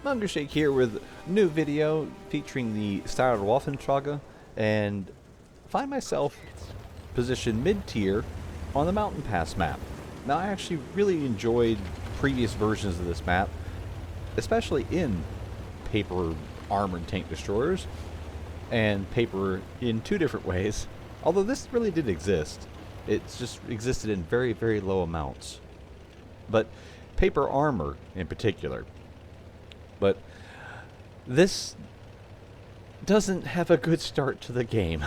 Shake here with a new video featuring the Steyr Waffentrager, and find myself positioned mid-tier on the Mountain Pass map. Now, I actually really enjoyed previous versions of this map, especially in paper armored tank destroyers, and paper in two different ways. Although this really did exist, it's just existed in very, very low amounts. But paper armor in particular. But this doesn't have a good start to the game.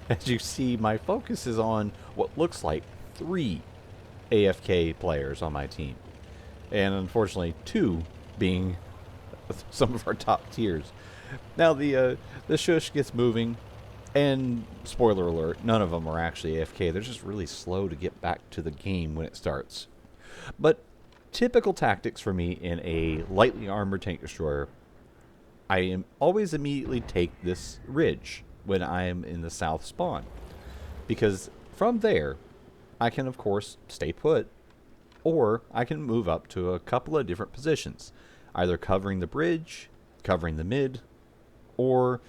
As you see, my focus is on what looks like 3 AFK players on my team. And unfortunately, 2 being some of our top tiers. Now the shush gets moving, and spoiler alert, none of them are actually AFK. They're just really slow to get back to the game when it starts. But typical tactics for me in a lightly armored tank destroyer, I always immediately take this ridge when I am in the south spawn, because from there I can of course stay put, or I can move up to a couple of different positions, either covering the bridge, covering the mid, or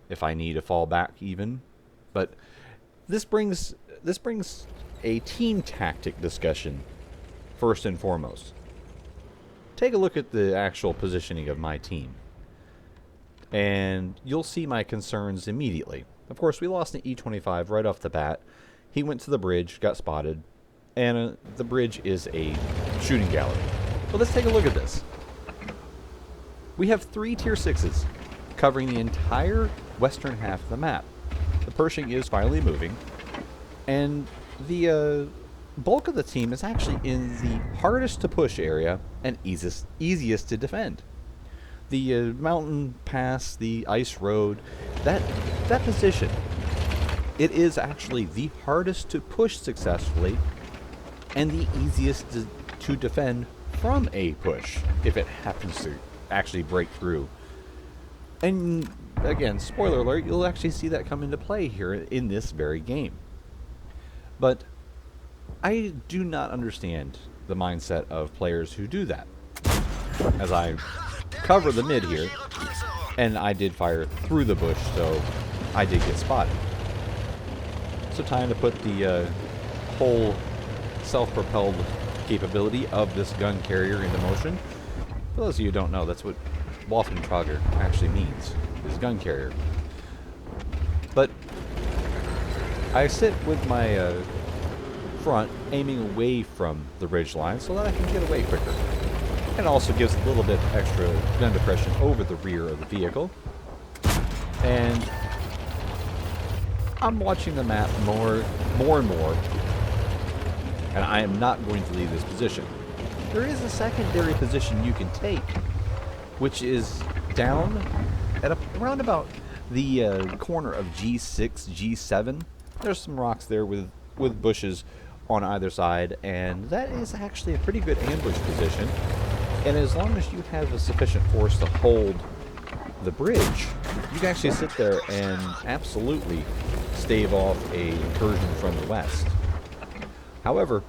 if I need to fall back even. But this brings a team tactic discussion. First and foremost, take a look at the actual positioning of my team, and you'll see my concerns immediately. Of course, we lost an E25 right off the bat. He went to the bridge, got spotted, and the bridge is a shooting gallery. But let's take a look at this. We have 3 tier 6s covering the entire western half of the map. The Pershing is finally moving, and the bulk of the team is actually in the hardest to push area and easiest to defend. The mountain pass, the ice road, that position, it is actually the hardest to push successfully and the easiest to defend from a push if it happens to actually break through. And again, spoiler alert, you'll actually see that come into play here in this very game. But I do not understand the mindset of players who do that. As I cover the mid here, and I did fire through the bush, so I did get spotted. So time to put the whole self-propelled capability of this gun carrier into motion. For those of you who don't know, that's what Waffentrager actually means, is gun carrier. But I sit with my front aiming away from the ridge line so that I can get away quicker. And it also gives a little bit extra gun depression over the rear of the vehicle. And I'm watching the map more and more, and I am not going to leave this position. There is a secondary position you can take, which is down at around about the corner of G6, G7. There's some rocks there with bushes on either side, and that is actually a pretty good ambush position. And as long as you have a sufficient force to hold the bridge, you can actually sit there and absolutely stave off a incursion from the west. However,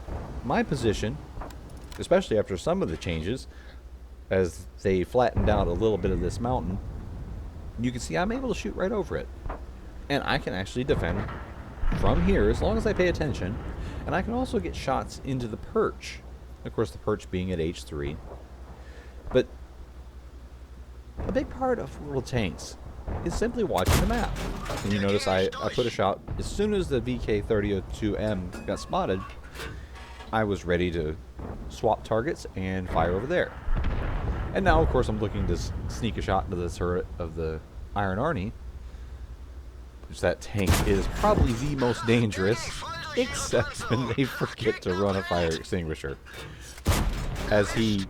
my position, especially after some of the changes, as they flattened out a little bit of this mountain, you can see I'm able to shoot right over it. And I can actually defend from here as long as I pay attention, and I can also get shots into the perch. Of course, the perch being at H3. But a big part of World Tanks is simply watching the map. And you notice I put a shot as soon as the VK-3002M got spotted. I was ready to swap targets and fire over there. And now, of course, I'm looking to sneak a shot into the turret of the Iron Arnie, which that tank is probably the most dangerous, except when they forget to run a fire extinguisher. As he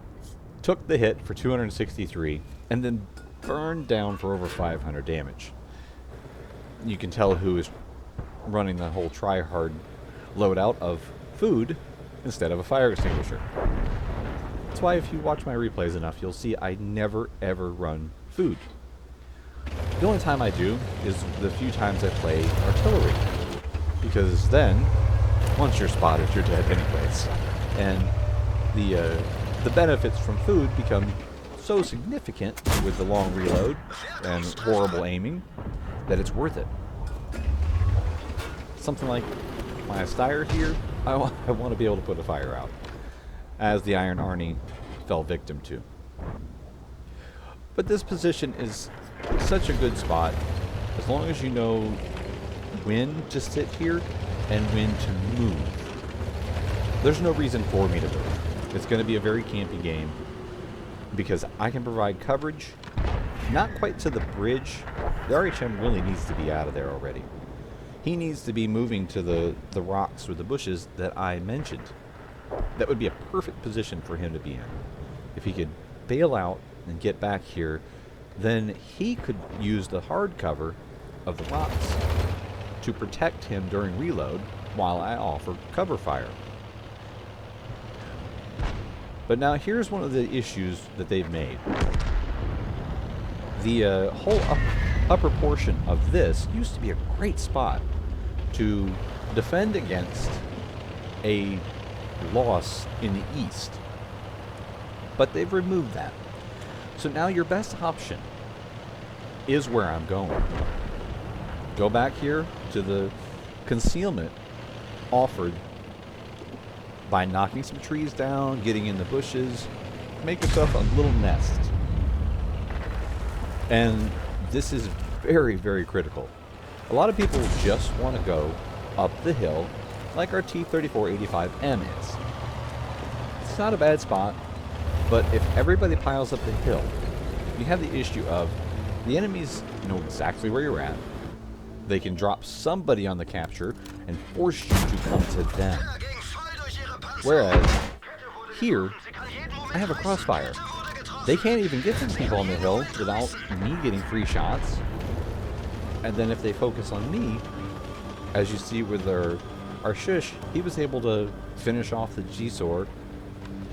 took the hit for 263 and then burned down for over 500 damage. You can tell who is running the whole try-hard loadout of food instead of a fire extinguisher. That's why if you watch my replays enough, you'll see I never ever run food. The only time I do is the few times I play artillery, because then once you're spotted, you're dead anyways. And the benefits from food become so significant with the long reload and horrible aiming that it's worth it. Something like my Steyr here, I want to be able to put a fire out, as the Iron Arnie fell victim to. But this position is such a good spot, as long as you know when to sit here and when to move. There's no reason for me to move. It's going to be a very campy game, because I can provide coverage, not quite to the bridge. The RHM really needs to be out of there already. He needs to be moving to the rocks or the bushes that I mentioned. That would be a perfect position for him to be in. If he could bail out and get back here, then he could use the hard cover of the rocks to protect him during reload while I offer cover fire. But now here's one of the issues that they've made. The whole upper portion of this used to be a great spot to defend against a loss in the east. But they've removed that. So now your best option is where I'm going. Go back here to the concealment offered by knocking some trees down, getting in the bushes, make yourself a little nest. And this is very, very critical. A lot of people just want to go up the hill like our T-3485M is. It's not a bad spot, but if everybody piles up the hill, you have the issue of the enemies know exactly where you're at. They can drop somebody on the capture and force you to come to them. Whereas here, I have a crossfire. They can't even get these people on the hill without me getting free shots. And then if they focus on me, as you see with our shush, he was able to finish off the G-Sword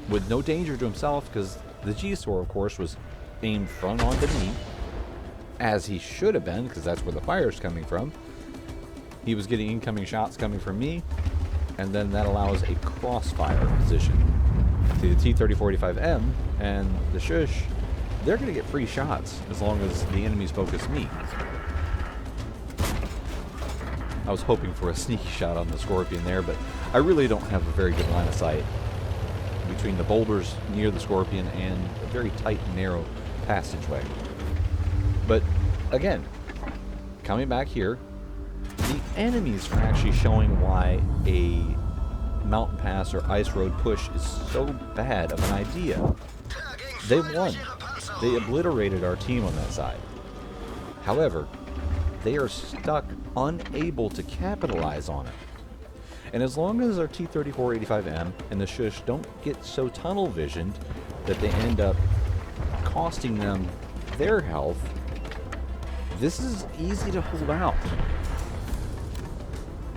with no danger to himself, because the G-Sword, of course, was aimed front onto me, as he should have been, because that's where the fire is coming from. He was getting incoming shots coming from me, and then that allows a crossfire position. See, the T-3485M and the shush, they're going to get free shots as long as the enemies focus me. I was hoping for a sneaky shot on the Scorpion there, but I really don't have a very good line of sight between the boulders near the Scorpion and a very tight and narrow passageway. But again, coming back here, the enemies are actually showing why a mountain pass or ice road push is so bad of an idea. They won. They obliterated our team on that side. However, they are stuck, unable to capitalize on it. And as long as our T-3485M and the shush don't get so tunnel visioned that they end up costing them their health, this is easy to hold out.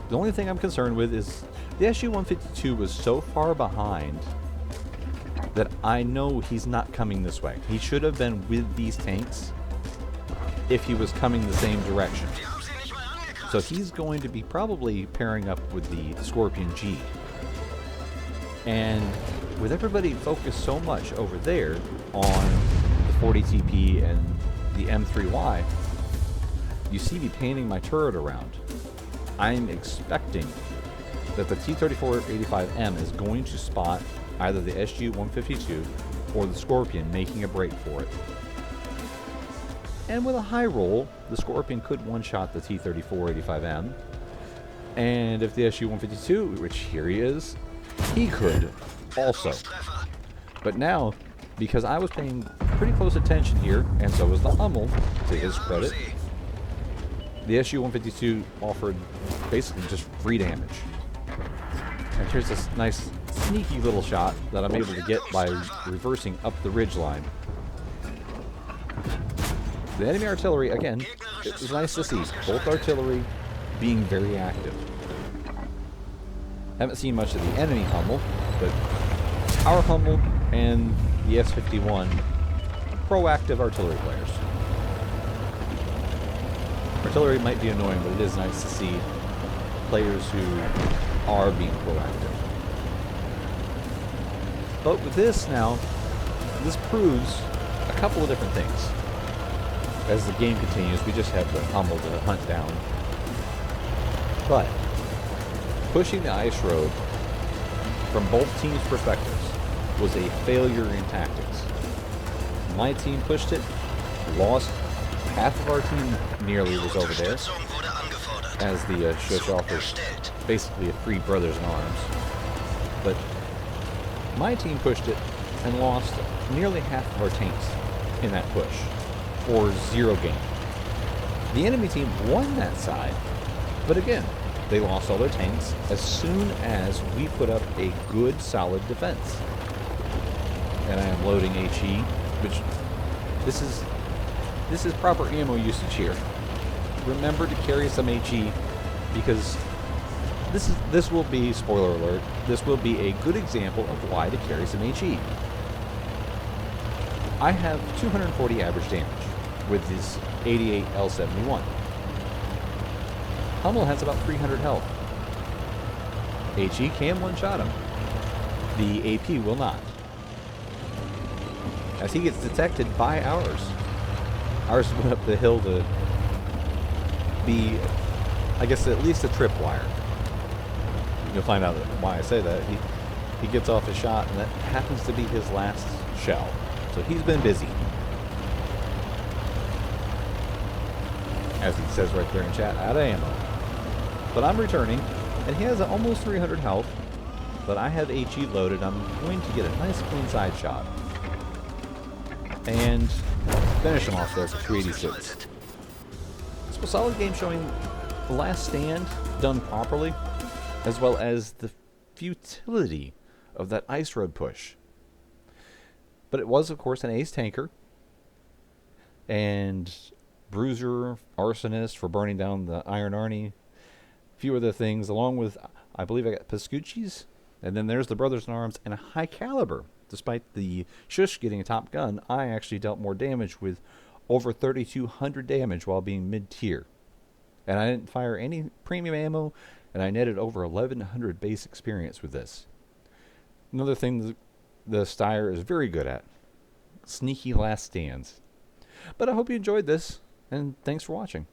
The only thing I'm concerned with is the SU-152 was so far behind that I know he's not coming this way. He should have been with these tanks if he was coming the same direction. So he's going to be probably pairing up with the Scorpion G. And with everybody focused so much over there on the 40TP and the M3Y, you see me painting my turret around. I'm expecting that the T-3485M is going to spot either the SG-152 or the Scorpion making a break for it. And with a high roll, the Scorpion could one-shot the T-3485M. And if the SG-152, which here he is, he could also. But now, because I was paying pretty close attention here, and so was the Hummel, to his credit, the SU-152 offered basically just free damage. And here's this nice sneaky little shot that I'm able to get by reversing up the ridgeline. The enemy artillery, again, it was nice to see both artillery being very active. Haven't seen much of the enemy Hummel, but our Hummel and the S-51, proactive artillery players. Artillery might be annoying, but it is nice to see players who are being proactive. But with this now, this proves a couple of different things. As the game continues, we just have the Hummel to hunt down. But pushing the ice road from both teams' perspectives was a failure in tactics. My team pushed it, lost. Half of our team nearly was over there, as the show offers basically a free brothers in arms. But my team pushed it and lost nearly half of our tanks in that push, or 0 gain. The enemy team won that side, but again, they lost all their tanks as soon as we put up a good, solid defense. And I am loading HE, which this is proper ammo usage here. Remember to carry some HE, because this will be, spoiler alert, this will be a good example of why to carry some HE. I have 240 average damage with this 88 L71. Hummel has about 300 health. HE can one-shot him. The AP will not, as he gets detected by ours. Ours went up the hill to be, I guess, at least a tripwire. You'll find out why I say that. He gets off his shot, and that happens to be his last shell. So he's been busy. As he says right there in chat, out of ammo. But I'm returning, and he has almost 300 health. But I have HE loaded. I'm going to get a nice clean side shot and finish him off there for 286. So a solid game showing the last stand done properly, as well as the futility of that ice road push. But it was, of course, an ace tanker, and bruiser, arsonist for burning down the Iron Arnie, a few other things, along with, I believe I got Pascucci's, and then there's the Brothers in Arms and a high caliber. Despite the Shush getting a top gun, I actually dealt more damage with over 3,200 damage while being mid-tier. And I didn't fire any premium ammo, and I netted over 1,100 base experience with this. Another thing the Steyr is very good at: sneaky last stands. But I hope you enjoyed this, and thanks for watching.